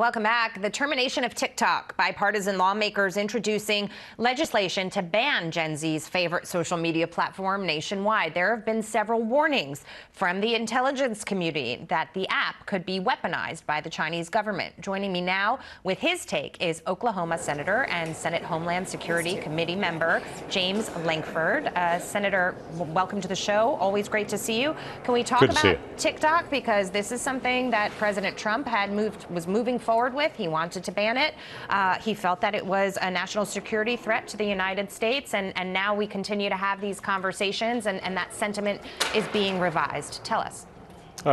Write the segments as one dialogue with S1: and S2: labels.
S1: Welcome back. The termination of TikTok. Bipartisan lawmakers introducing legislation to ban Gen Z's favorite social media platform nationwide. There have been several warnings from the intelligence community that the app could be weaponized by the Chinese government. Joining me now with his take is Oklahoma Senator and Senate Homeland Security Committee member James Lankford. Senator, welcome to the show. Always great to see you. Can we talk about TikTok? Because this is something that President Trump was moving forward with. He wanted to ban it. He felt that it was a national security threat to the United States, and now we continue to have these conversations, and that sentiment is being revised. Tell us.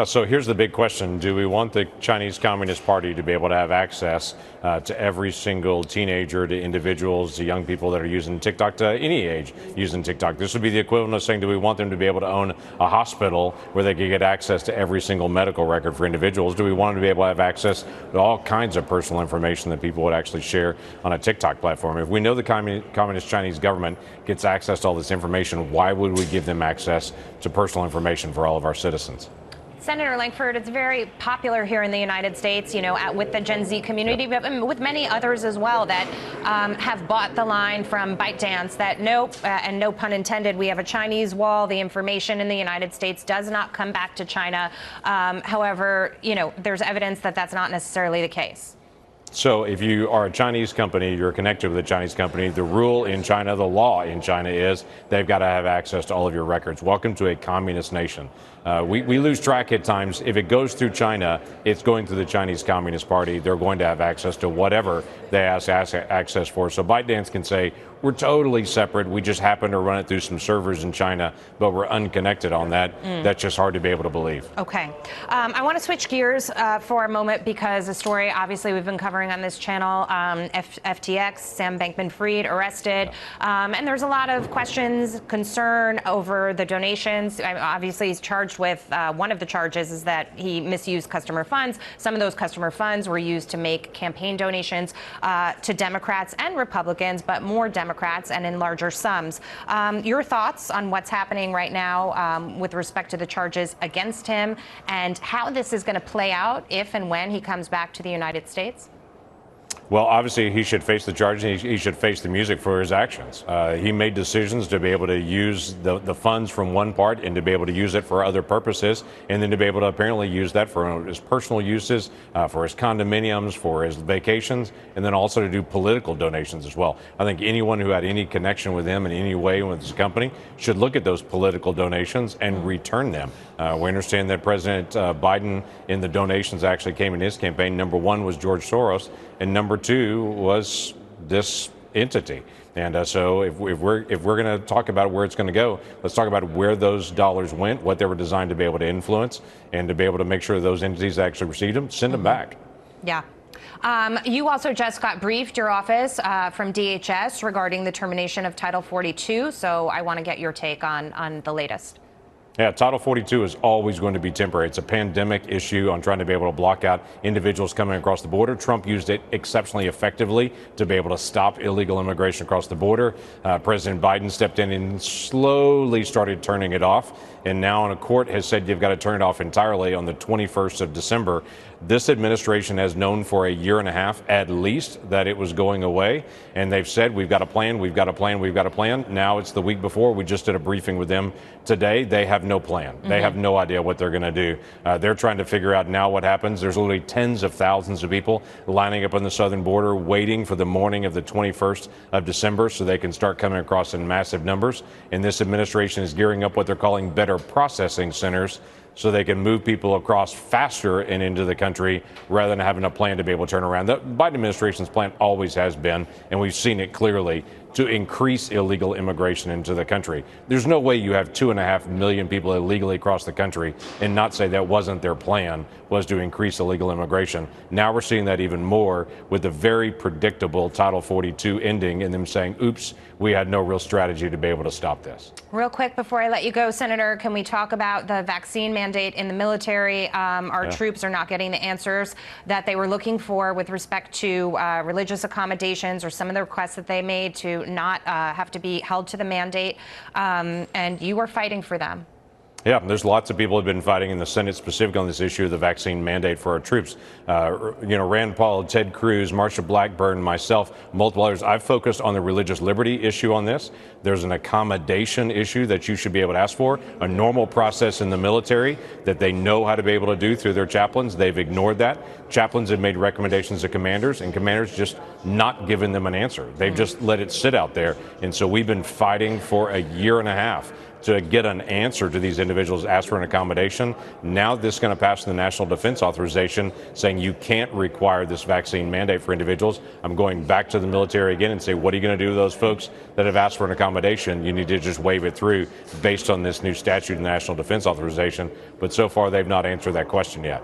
S2: So here's the big question. Do we want the Chinese Communist Party to be able to have access to every single teenager, to individuals, to young people that are using TikTok, to any age using TikTok? This would be the equivalent of saying, do we want them to be able to own a hospital where they could get access to every single medical record for individuals? Do we want them to be able to have access to all kinds of personal information that people would actually share on a TikTok platform? If we know the Communist Chinese government gets access to all this information, why would we give them access to personal information for all of our citizens?
S1: Senator Lankford, it's very popular here in the United States, with the Gen Z community, but with many others as well that have bought the line from ByteDance that nope, and no pun intended, we have a Chinese wall. The information in the United States does not come back to China. However, there's evidence that that's not necessarily the case.
S2: So if you are a Chinese company, you're connected with a Chinese company, the rule in China, the law in China is they've got to have access to all of your records. Welcome to a communist nation. We lose track at times. If it goes through China, it's going through the Chinese Communist Party. They're going to have access to whatever they ask access for. So ByteDance can say, we're totally separate. We just happen to run it through some servers in China, but we're unconnected on that. That's just hard to be able to believe.
S1: Okay. I want to switch gears for a moment because a story obviously we've been covering on this channel, FTX, Sam Bankman-Fried arrested. And there's a lot of questions, concern over the donations. Obviously, he's charged with one of the charges is that he misused customer funds. Some of those customer funds were used to make campaign donations to Democrats and Republicans, but more Democrats and in larger sums. Your thoughts on what's happening right now with respect to the charges against him and how this is going to play out if and when he comes back to the United States?
S2: Well, obviously, he should face the charge, and he should face the music for his actions. He made decisions to be able to use the funds from one part and to be able to use it for other purposes, and then to be able to apparently use that for his personal uses, for his condominiums, for his vacations, and then also to do political donations as well. I think anyone who had any connection with him in any way with his company should look at those political donations and return them. We understand that President Biden in the donations actually came in his campaign. Number one was George Soros, and number two was this entity. And so if we're going to talk about where it's going to go, let's talk about where those dollars went, what they were designed to be able to influence, and to be able to make sure those entities actually received them, send them back.
S1: Yeah. You also just got briefed, your office, from DHS regarding the termination of Title 42. So I want to get your take on the latest.
S2: Yeah, Title 42 is always going to be temporary. It's a pandemic issue on trying to be able to block out individuals coming across the border. Trump used it exceptionally effectively to be able to stop illegal immigration across the border. President Biden stepped in and slowly started turning it off. And now a court has said you've got to turn it off entirely on the 21st of December. This administration has known for a year and a half at least that it was going away. And they've said, we've got a plan, we've got a plan, we've got a plan. Now it's the week before. We just did a briefing with them today. They have no plan. They have no idea what they're going to do. They're trying to figure out now what happens. There's literally tens of thousands of people lining up on the southern border waiting for the morning of the 21st of December so they can start coming across in massive numbers. And this administration is gearing up what they're calling better processing centers so they can move people across faster and into the country rather than having a plan to be able to turn around. The Biden administration's plan always has been, and we've seen it clearly, to increase illegal immigration into the country. There's no way you have 2.5 million people illegally across the country and not say that wasn't their plan, was to increase illegal immigration. Now we're seeing that even more with the very predictable Title 42 ending and them saying, oops, we had no real strategy to be able to stop this.
S1: Real quick before I let you go, Senator, can we talk about the vaccine mandate in the military? Our troops are not getting the answers that they were looking for with respect to religious accommodations or some of the requests that they made to not have to be held to the mandate, and you are fighting for them.
S2: Yeah, there's lots of people who have been fighting in the Senate specifically on this issue of the vaccine mandate for our troops. Rand Paul, Ted Cruz, Marsha Blackburn, myself, multiple others. I've focused on the religious liberty issue on this. There's an accommodation issue that you should be able to ask for, a normal process in the military that they know how to be able to do through their chaplains. They've ignored that. Chaplains have made recommendations to commanders, and commanders just not given them an answer. They've just let it sit out there. And so we've been fighting for a year and a half to get an answer to these individuals, ask for an accommodation. Now this is going to pass the National Defense Authorization saying you can't require this vaccine mandate for individuals. I'm going back to the military again and say, what are you going to do to those folks that have asked for an accommodation? You need to just wave it through based on this new statute in the National Defense Authorization. But so far, they've not answered that question yet.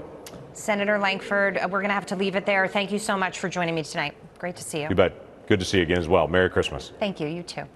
S1: Senator Lankford, we're going to have to leave it there. Thank you so much for joining me tonight. Great to see you.
S2: You bet. Good to see you again as well. Merry Christmas.
S1: Thank you. You too.